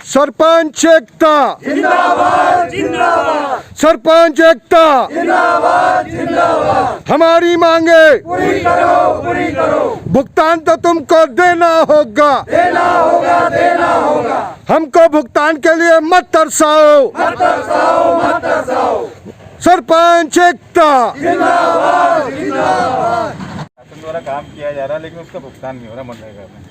सरपंच एकता जिंदाबाद जिंदाबाद, सरपंच एकता जिंदाबाद जिंदाबाद, हमारी मांगे पूरी करो पूरी करो, भुगतान तो तुमको देना होगा, देना होगा देना होगा, हमको भुगतान के लिए मत तरसाओ, मत तरसाओ मत तरसाओ, सरपंच एकता। जिंदाबाद जिंदाबाद। शासन द्वारा काम किया जा रहा है लेकिन उसका भुगतान नहीं हो रहा मनरेगा में।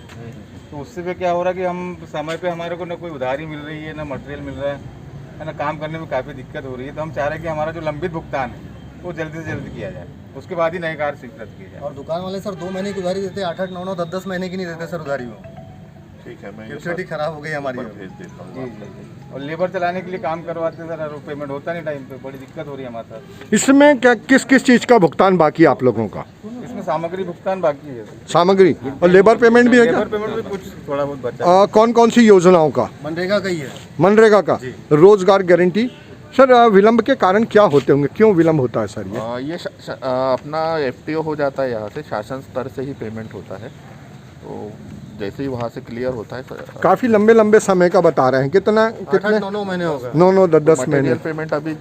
तो उससे भी क्या हो रहा है कि हम समय पे हमारे को ना कोई उधारी मिल रही है ना मटेरियल मिल रहा है ना काम करने में काफ़ी दिक्कत हो रही है। तो हम चाह रहे हैं कि हमारा जो लंबित भुगतान है वो जल्दी से जल्दी किया जाए, उसके बाद ही नए कार्य स्वीकृत किए जाए। और दुकान वाले सर 2 महीने की उधारी देते हैं, 8-8, 9-9, 10-10 महीने की नहीं देते सर उधारी वो। ठीक है, मैं कैपेसिटी खराब हो गई हमारी। भेज देता हूँ आपको। और लेबर चलाने के लिए काम करवाते हैं सर, पेमेंट होता नहीं टाइम पे, बड़ी दिक्कत हो रही है हमारे साथ। इसमें क्या किस किस चीज का भुगतान बाकी है आप लोगों का? इसमें सामग्री भुगतान बाकी है, सामग्री और लेबर पेमेंट भी है क्या? लेबर पेमेंट भी कुछ थोड़ा बहुत बचा। कौन कौन सी योजनाओं का? मनरेगा का ही है। मनरेगा का, रोजगार गारंटी। सर विलंब के कारण क्या होते होंगे, क्यों विलंब होता है सर ये? ये अपना FTO हो जाता है, यहाँ से शासन स्तर से ही पेमेंट होता है। तो जैसे ही वहाँ से क्लियर होता है काफी लंबे लंबे समय का बता रहे हैं, कितना 8-8-9-9 महीने हो गए। 9-9, 10-10 महीने। मटेरियल पेमेंट अभी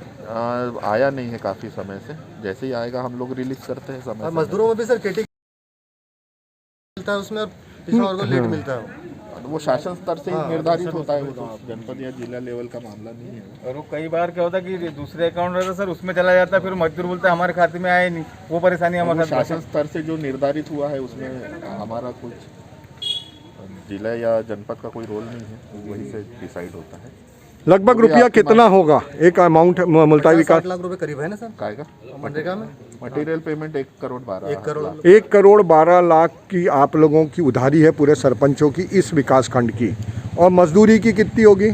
आया नहीं है काफ़ी समय से। जैसे ही आएगा हम लोग रिलीज करते हैं समय और से। मजदूरों में भी सर केटी मिलता है उसमें, और पिछड़ा वर्ग को लेट मिलता है। वो शासन स्तर से ही निर्धारित होता है, वो तो जनपद या जिला लेवल का मामला नहीं है। और वो कई बार क्या होता है कि दूसरे अकाउंट रहता है सर, उसमें चला जाता है, फिर मजदूर बोलता है हमारे खाते में आए नहीं, वो परेशानी वो हमारे साथ। शासन स्तर से जो निर्धारित हुआ है उसमें हमारा कुछ जिला या जनपद का कोई रोल नहीं है, वही से डिसाइड होता है। लगभग रुपया कितना होगा एक अमाउंट मुल्ताई विकास? 60 लाख रुपए करीब है ना सर काएगा मनरेगा में। मटेरियल पेमेंट 1 करोड़ 12 1 करोड़ 1 करोड़ 12 लाख की आप लोगों की उधारी है पूरे सरपंचों की इस विकास खंड की। और मजदूरी की कितनी होगी?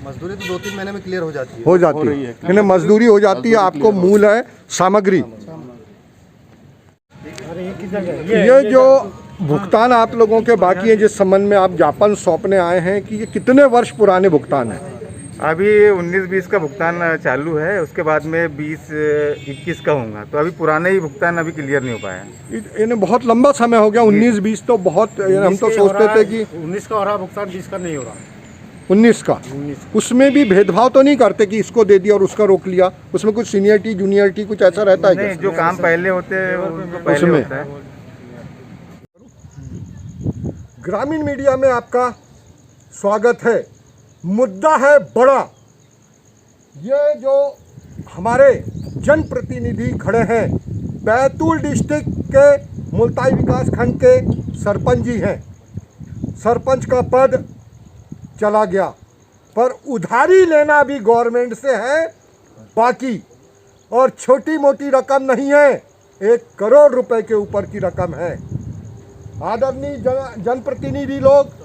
मजदूरी तो 2-3 महीने में क्लियर हो जाती है। हो जाती है, यानी मजदूरी हो जाती है, आपको मूल है सामग्री। ये जो भुगतान आप लोगों के बाकी है जिस संबंध में आप ज्ञापन सौंपने आए हैं, कि ये कितने वर्ष पुराने भुगतान है? अभी 19-20 का भुगतान चालू है, उसके बाद में 20-21 का होगा। तो अभी पुराने ही भुगतान अभी क्लियर नहीं हो पाया है। इन्हें बहुत लंबा समय हो गया। 19-20 तो बहुत, हम तो सोचते थे कि 19 का हो रहा भुगतान, 20 का नहीं हो रहा। 19 का, उसमें भी भेदभाव तो नहीं करते कि इसको दे दिया और उसका रोक लिया? उसमें कुछ सीनियरिटी जूनियरिटी कुछ ऐसा रहता है क्या? नहीं, जो काम पहले होते हैं उनको पहले उसमें। होता है। ग्रामीण मीडिया में आपका स्वागत है। मुद्दा है बड़ा। ये जो हमारे जनप्रतिनिधि खड़े हैं, बैतूल डिस्ट्रिक्ट के मुल्ताई विकास खंड के सरपंच जी हैं। सरपंच का पद चला गया, पर उधारी लेना भी गवर्नमेंट से है बाकी, और छोटी मोटी रकम नहीं है, 1 करोड़ रुपए के ऊपर की रकम है। आदरणीय जनप्रतिनिधि लोग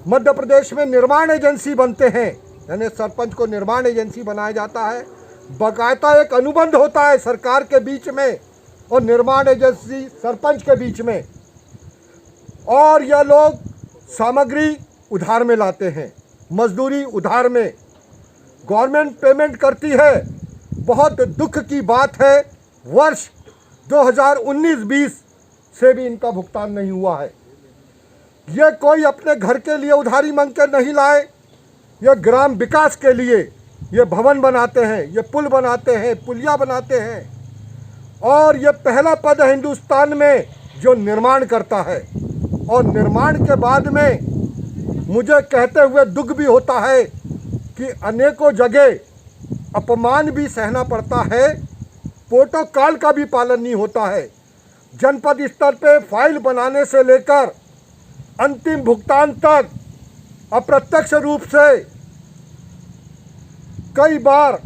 मध्य प्रदेश में निर्माण एजेंसी बनते हैं, यानी सरपंच को निर्माण एजेंसी बनाया जाता है। बाकायदा एक अनुबंध होता है सरकार के बीच में और निर्माण एजेंसी सरपंच के बीच में, और यह लोग सामग्री उधार में लाते हैं, मजदूरी उधार में, गवर्नमेंट पेमेंट करती है। बहुत दुख की बात है, वर्ष 2019-20 से भी इनका भुगतान नहीं हुआ है। ये कोई अपने घर के लिए उधारी मांग के नहीं लाए, ये ग्राम विकास के लिए ये भवन बनाते हैं, ये पुल बनाते हैं, पुलिया बनाते हैं, और ये पहला पद है हिंदुस्तान में जो निर्माण करता है। और निर्माण के बाद में मुझे कहते हुए दुख भी होता है कि अनेकों जगह अपमान भी सहना पड़ता है, प्रोटोकॉल का भी पालन नहीं होता है। जनपद स्तर पे फाइल बनाने से लेकर अंतिम भुगतान तक अप्रत्यक्ष रूप से कई बार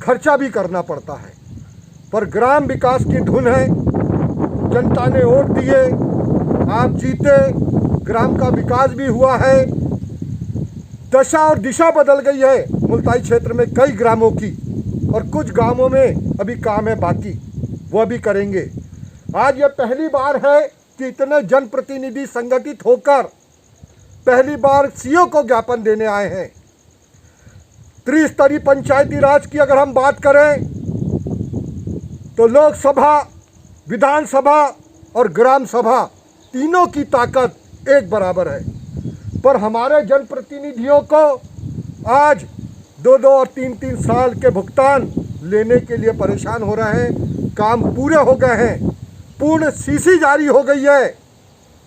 खर्चा भी करना पड़ता है। पर ग्राम विकास की धुन है, जनता ने वोट दिए, आप जीते, ग्राम का विकास भी हुआ है, दशा और दिशा बदल गई है मुल्ताई क्षेत्र में कई ग्रामों की, और कुछ गांवों में अभी काम है बाकी, वो भी करेंगे। आज ये पहली बार है कि इतने जनप्रतिनिधि संगठित होकर पहली बार सीओ को ज्ञापन देने आए हैं। त्रिस्तरीय पंचायती राज की अगर हम बात करें तो लोकसभा, विधानसभा और ग्राम सभा तीनों की ताकत एक बराबर है, पर हमारे जनप्रतिनिधियों को आज 2-2 और 3-3 साल के भुगतान लेने के लिए परेशान हो रहे हैं। काम पूरे हो गए हैं, पूर्ण सीसी जारी हो गई है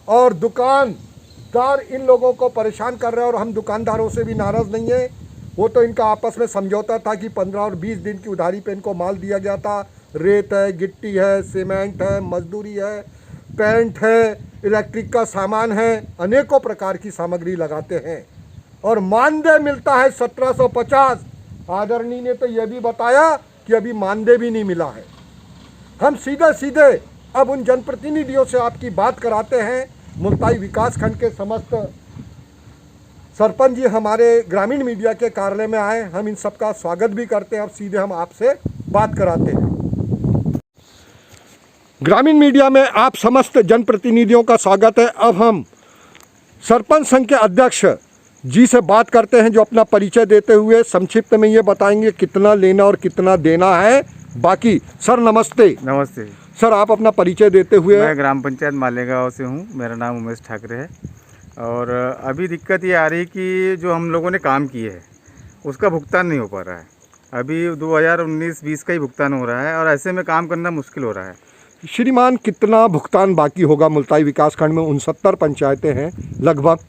और दुकानदार इन लोगों को परेशान कर रहे हैं। और हम दुकानदारों से भी नाराज़ नहीं है, वो तो इनका आपस में समझौता था कि 15 और 20 दिन की उधारी पे इनको माल दिया गया था। रेत है, गिट्टी है, सीमेंट है, मजदूरी है, पेंट है, इलेक्ट्रिक का सामान है, अनेकों प्रकार की सामग्री लगाते हैं और मानदेय मिलता है 1750। आदरणीय ने तो यह भी बताया कि अभी मानदेय भी नहीं मिला है। हम सीधे सीधे अब उन जनप्रतिनिधियों से आपकी बात कराते हैं। मुल्ताई विकास खंड के समस्त सरपंच जी हमारे ग्रामीण मीडिया के कार्यालय में आए, हम इन सबका स्वागत भी करते हैं और सीधे हम आपसे बात कराते हैं। ग्रामीण मीडिया में आप समस्त जनप्रतिनिधियों का स्वागत है। अब हम सरपंच संघ के अध्यक्ष जी से बात करते हैं, जो अपना परिचय देते हुए संक्षिप्त में ये बताएंगे कितना लेना और कितना देना है बाकी। सर नमस्ते। नमस्ते सर, आप अपना परिचय देते हुए। मैं ग्राम पंचायत मालेगांव से हूँ, मेरा नाम उमेश ठाकरे है। और अभी दिक्कत ये आ रही कि जो हम लोगों ने काम किए है उसका भुगतान नहीं हो पा रहा है। अभी 2019-20 का ही भुगतान हो रहा है और ऐसे में काम करना मुश्किल हो रहा है। श्रीमान, कितना भुगतान बाकी होगा? मुल्ताई विकास खंड में 69 पंचायतें हैं लगभग।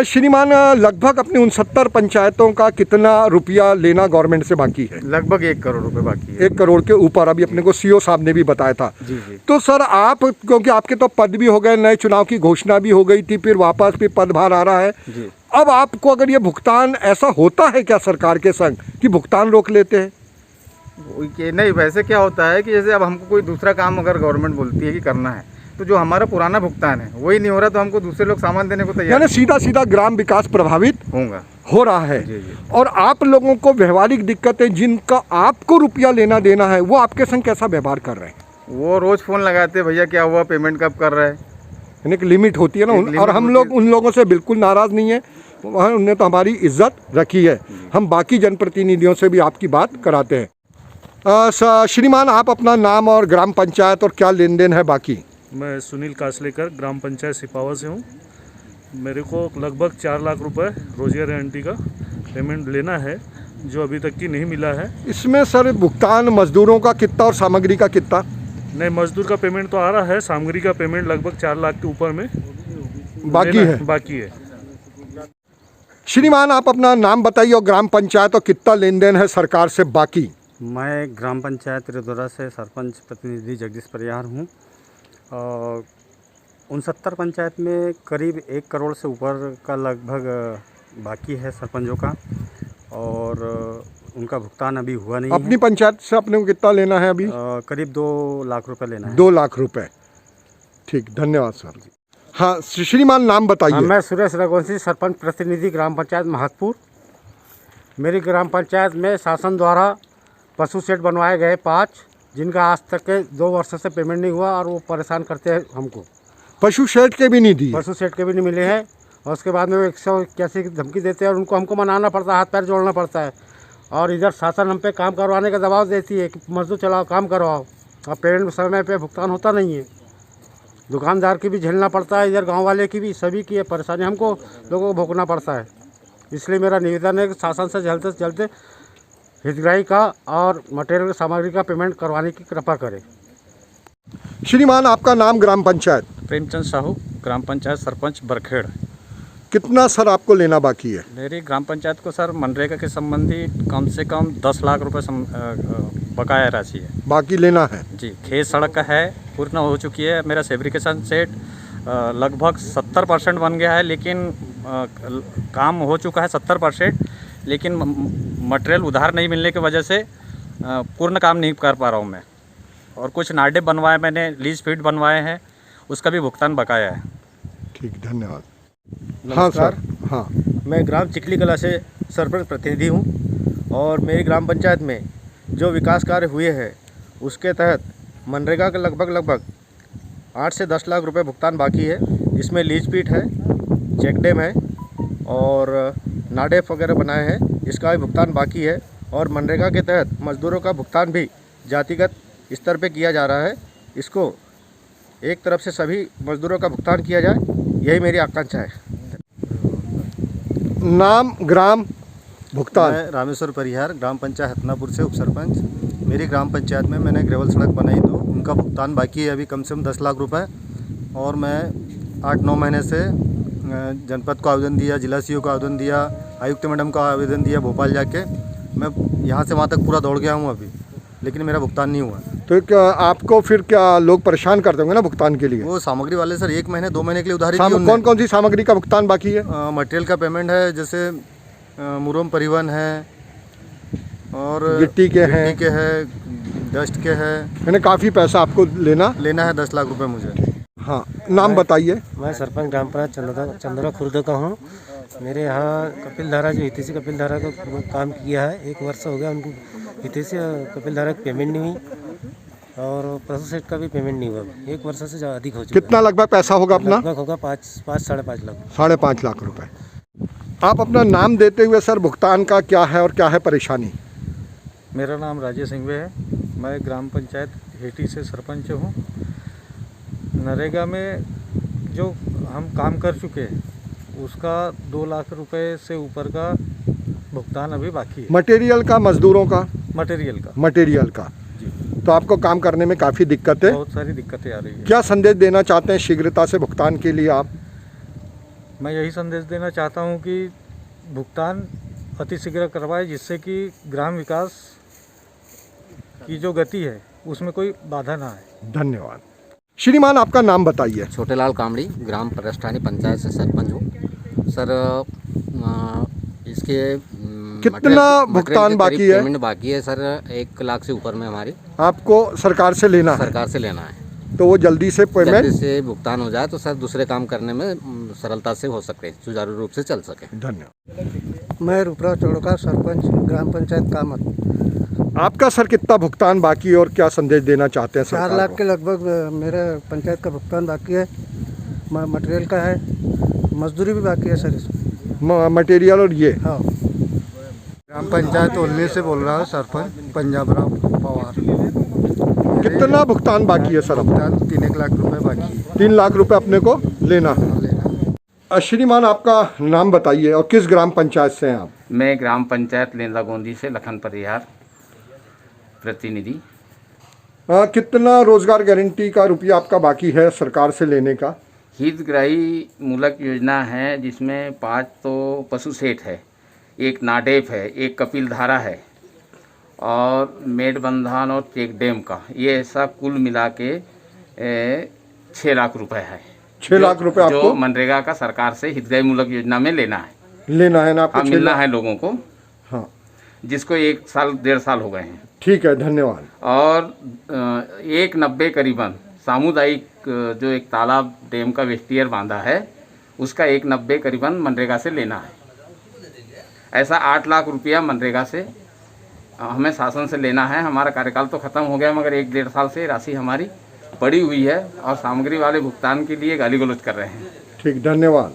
श्रीमान, लगभग अपनी 69 पंचायतों का कितना रुपया लेना गवर्नमेंट से बाकी है? लगभग 1 करोड़ रुपए बाकी है। 1 करोड़ के ऊपर अभी अपने को सीओ साहब ने भी बताया था। जी जी। तो सर आप, क्योंकि आपके तो पद भी हो गए, नए चुनाव की घोषणा भी हो गई थी, फिर वापस भी पदभार आ रहा है जी। अब आपको अगर ये भुगतान ऐसा होता है क्या सरकार के संग कि भुगतान रोक लेते हैं? नहीं, वैसे क्या होता है कि जैसे अब हमको कोई दूसरा काम अगर गवर्नमेंट बोलती है कि करना है तो जो हमारा पुराना भुगतान है वही नहीं हो रहा तो हमको दूसरे लोग सामान देने को तैयार, यानी सीधा सीधा ग्राम विकास प्रभावित हो रहा है। जी जी। और आप लोगों को व्यवहारिक दिक्कतें, जिनका आपको रुपया लेना देना है, वो आपके संग कैसा व्यवहार कर रहे हैं? वो रोज फोन लगाते हैं, भैया क्या हुआ, पेमेंट कब कर रहे हैं। यानी कि लिमिट होती है ना, और हम लोग उन लोगों से बिल्कुल नाराज़ नहीं है, उन्होंने तो हमारी इज्जत रखी है। हम बाकी जनप्रतिनिधियों से भी आपकी बात कराते हैं। श्रीमान, आप अपना नाम और ग्राम पंचायत और क्या लेन देन है बाकी? मैं सुनील कासलेकर, ग्राम पंचायत सिपावा से हूँ। मेरे को लगभग 4 लाख रुपए रोजियर गारंटी का पेमेंट लेना है, जो अभी तक की नहीं मिला है। इसमें सर भुगतान मजदूरों का कितना और सामग्री का कितना? नहीं, मजदूर का पेमेंट तो आ रहा है, सामग्री का पेमेंट लगभग 4 लाख के ऊपर में बाकी है। श्रीमान, आप अपना नाम बताइए और ग्राम पंचायत और कितना लेन देन है सरकार से बाकी? मैं ग्राम पंचायत रिदोरा से सरपंच प्रतिनिधि जगदीश परियार हूँ। 69 पंचायत में करीब 1 करोड़ से ऊपर का लगभग बाकी है सरपंचों का, और उनका भुगतान अभी हुआ नहीं है। अपनी पंचायत से अपने को कितना लेना है अभी? करीब 2 लाख रुपए लेना है। 2 लाख रुपए। ठीक, धन्यवाद सर। हाँ श्रीमान, नाम बताइए। मैं सुरेश रघुवंशी, सरपंच प्रतिनिधि ग्राम पंचायत महतपुर। मेरी ग्राम पंचायत में शासन द्वारा पशु शेड बनवाए गए 5, जिनका आज तक के 2 वर्षों से पेमेंट नहीं हुआ और वो परेशान करते हैं हमको। पशु शेड के भी नहीं दिए? पशु शेड के भी नहीं मिले हैं, और उसके बाद में वो 181 की धमकी देते हैं और उनको हमको मनाना पड़ता है, हाथ पैर जोड़ना पड़ता है। और इधर शासन हम पे काम करवाने का दबाव देती है कि मजदूर चलाओ, काम करवाओ, और पेमेंट समय पे भुगतान होता नहीं है। दुकानदार की भी झेलना पड़ता है, इधर गाँव वाले की भी, सभी की परेशानी हमको लोगों को भोगना पड़ता है। इसलिए मेरा निवेदन है कि शासन से जल्द से जल्द हितग्राही का और मटेरियल सामग्री का पेमेंट करवाने की कृपा करें। श्रीमान, आपका नाम, ग्राम पंचायत? प्रेमचंद साहू, ग्राम पंचायत सरपंच बरखेड़। कितना सर आपको लेना बाकी है? मेरी ग्राम पंचायत को सर मनरेगा के संबंधी कम से कम 10 लाख रुपए बकाया राशि है, बाकी लेना है जी। खेत सड़क है, पूर्ण हो चुकी है। मेरा फैब्रिकेशन सेट लगभग 70% बन गया है, लेकिन काम हो चुका है 70%, लेकिन मटेरियल उधार नहीं मिलने की वजह से पूर्ण काम नहीं कर पा रहा हूँ मैं। और कुछ नाडे बनवाए मैंने, लीज फीड बनवाए हैं, उसका भी भुगतान बकाया है। ठीक, धन्यवाद। हाँ सर। हाँ, मैं ग्राम चिखली कला से सरपंच प्रतिनिधि हूँ, और मेरी ग्राम पंचायत में जो विकास कार्य हुए हैं उसके तहत मनरेगा के लगभग 8 से 10 लाख रुपए भुगतान बाकी है। इसमें लीज पीट है, चेक डैम है और नाडेफ वगैरह बनाए हैं, इसका भी भुगतान बाकी है। और मनरेगा के तहत मजदूरों का भुगतान भी जातिगत स्तर पे किया जा रहा है। इसको एक तरफ से सभी मजदूरों का भुगतान किया जाए, यही मेरी आकांक्षा है। नाम ग्राम भुगतान। मैं रामेश्वर परिहार, ग्राम पंचायत हतनापुर से उप सरपंच। मेरी ग्राम पंचायत में मैंने ग्रेवल सड़क बनाई, तो उनका भुगतान बाकी है अभी कम से कम 10 लाख रुपए। और मैं 8-9 महीने से जनपद को आवेदन दिया, जिला सीओ को आवेदन दिया, आयुक्त मैडम को आवेदन दिया भोपाल जाके। मैं यहाँ से वहाँ तक पूरा दौड़ गया हूँ अभी, लेकिन मेरा भुगतान नहीं हुआ। तो क्या आपको फिर क्या लोग परेशान करते होंगे ना भुगतान के लिए? वो सामग्री वाले सर 1 महीने 2 महीने के लिए उधारी दी उन्होंने। कौन कौन सी सामग्री का भुगतान बाकी है? मटेरियल का पेमेंट है, जैसे मुरम परिवहन है और गिट्टी के हैं, डस्ट के हैं। मैंने काफ़ी पैसा आपको लेना है 10 लाख रुपए मुझे। हाँ, नाम बताइए। मैं सरपंच ग्राम पंचायत चंद्रा खुर्द का हूँ। मेरे यहाँ कपिल धारा जो हितैषी कपिल धारा का काम किया है, 1 वर्ष हो गया उनको हितैषी कपिल धारा की पेमेंट नहीं हुई और प्रोसेस सेट का भी पेमेंट नहीं हुआ। 1 वर्ष से अधिक हो चुका है। कितना लगभग पैसा होगा अपना? लगभग होगा 5-5.5 लाख। 5.5 लाख रुपए। आप अपना नाम देते हुए सर भुगतान का क्या है और क्या है परेशानी? मेरा नाम राजेश सिंघवे है। मैं ग्राम पंचायत हेटी से सरपंच हूँ। नरेगा में जो हम काम कर चुके हैं उसका 2 लाख रुपए से ऊपर का भुगतान अभी बाकी है। मटेरियल का, मजदूरों का? मटेरियल का। तो आपको काम करने में काफ़ी दिक्कत है? बहुत सारी दिक्कतें आ रही है। क्या संदेश देना चाहते हैं शीघ्रता से भुगतान के लिए आप? मैं यही संदेश देना चाहता हूँ कि भुगतान अतिशीघ्र करवाए, जिससे कि ग्राम विकास की जो गति है उसमें कोई बाधा ना आए। धन्यवाद। श्रीमान, आपका नाम बताइए। छोटेलाल कामड़ी, ग्राम परस्टानी पंचायत से सरपंच हूँ। सर इसके कितना भुगतान बाकी है? पेमेंट बाकी है सर 1 लाख से ऊपर में हमारी। आपको सरकार से लेना है? सरकार से लेना है, तो वो जल्दी से पेमेंट, जल्दी से भुगतान हो जाए तो सर दूसरे काम करने में सरलता से हो सके, सुचारू रूप से चल सके। धन्यवाद। मैं रूपरा चौड़का, सरपंच ग्राम पंचायत कामत। आपका सर कितना भुगतान बाकी है और क्या संदेश देना चाहते हैं? 4 लाख के लगभग मेरे पंचायत का भुगतान बाकी है। मटेरियल का है, मजदूरी भी बाकी है सर इसमें। मटेरियल और ये? हाँ। ग्राम पंचायत ओल्ले से बोल रहा हूँ, सरपंच पंजाब राव पवार। कितना भुगतान बाकी है सर? भुगतान 3 लाख रुपए बाकी है। 3 लाख रुपए अपने को लेना है। श्रीमान, आपका नाम बताइए और किस ग्राम पंचायत से हैं आप? मैं ग्राम पंचायत लेंदा गोंदी से लखन परिहार प्रतिनिधि। कितना रोजगार गारंटी का रुपया आपका बाकी है सरकार से लेने का? हितग्राही मूलक योजना है, जिसमें 5 तो पशु सेठ है, 1 नाडेप है, 1 कपिल धारा है और मेडबंधन और चेक डैम का, ये सब कुल मिला के 6 लाख रुपए है। 6 लाख रुपए आपको जो मनरेगा का सरकार से हितग्राही मूलक योजना में लेना है ना आपको? मिलना है लोगों को। हाँ, जिसको 1 साल 1.5 साल हो गए हैं। ठीक है, धन्यवाद। और 190 करीबन सामुदायिक जो एक तालाब डैम का वेस्टियर बांधा है, उसका 190 करीबन मनरेगा से लेना है। ऐसा 8 लाख रुपया मनरेगा से हमें शासन से लेना है। हमारा कार्यकाल तो ख़त्म हो गया, मगर 1-1.5 साल से राशि हमारी पड़ी हुई है और सामग्री वाले भुगतान के लिए गाली गलौज कर रहे हैं। ठीक, धन्यवाद।